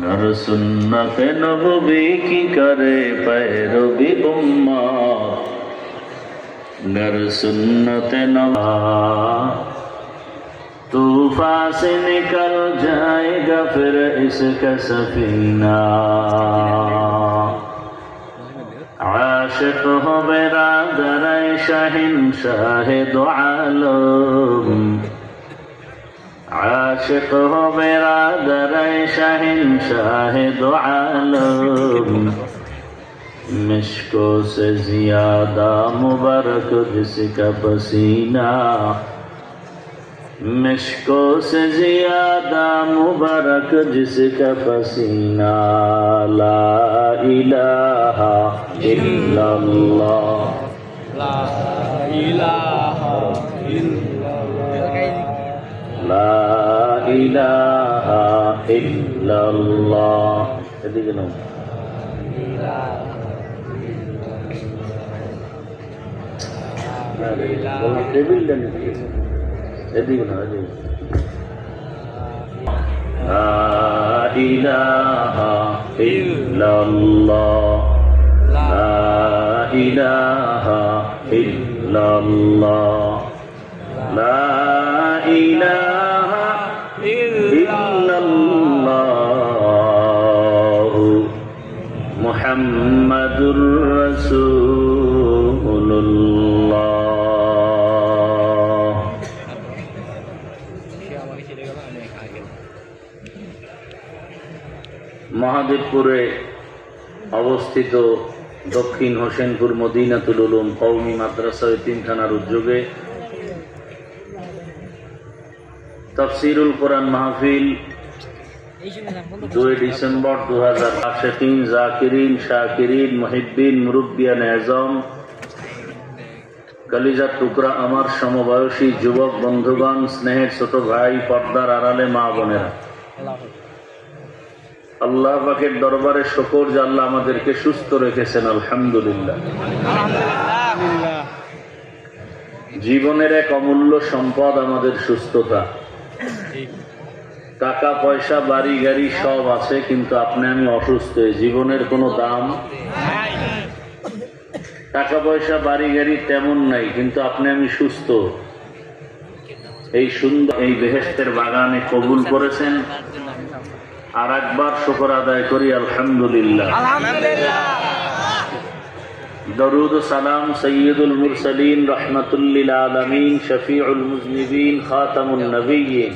गर सुन्नत नबवी की करे पैरवी उम्मत, गर सुन्नत नबवी तूफान से निकल जाएगा फिर इसका सफीना। आशिक हो बिरादर शहंशाह दो आलम, आशिक हो बिरादर शहंशाह दो आलम, मिश्को से ज्यादा मुबारक जिसका पसीना, मिश्को से ज्यादा मुबारक जिसका पसीना। ला इलाहा इल्लल्लाह, ला इलाहा इल्लल्लाह, ला इलाहा इल्लल्लाह। এদিকে নাও, টেবিলটা নিয়ে এদিকে না, লা ইলাহা ইল্লাল্লাহ, লা ইলাহা ইল্লাল্লাহ, লা ইলাহা ইল্লাল্লাহ, মুহাম্মাদুর রাসূলুল্লাহ। মহাদেবপুরে অবস্থিত দক্ষিণ হোসেনপুর মদিনাতুল উলুম কওমি মাদ্রাসা এতিমখানার উদ্যোগে তাফসীরুল কোরআন মাহফিল 2 ডিসেম্বর 2023 জাকিরিন শাকিরিন মুহিব্বিন মুরব্বিয়ান আযম কলিজার টুকরা আমার সমবয়সী যুবক বন্ধুগণ, স্নেহের ছোট ভাই, পর্দার আড়ালে মা বোনেরা, আল্লাহ পাকের দরবারে শুকর যে আল্লাহ আমাদেরকে সুস্থ রেখেছেন, আলহামদুলিল্লাহ। জীবনের এক অমূল্য সম্পদ আমাদের সুস্থতা। টাকা পয়সা বাড়ি গাড়ি সব আছে, কিন্তু আপনি আমি অসুস্থ। জীবনের কোনো দাম, টাকা পয়সা বাড়ি গাড়ি তেমন নাই, কিন্তু আপনি আমি সুস্থ। এই সুন্দর এই বেহেশতের বাগানে কবুল করেছেন। আর একবার শুকর আদায় করি, আলহামদুলিল্লাহ। দরুদ সালাম সৈয়দুল মুরসালিন, রহমাতুল লিল আলামিন, শফিউল মুজনিবিন, খাতামুন নবিয়্যিন।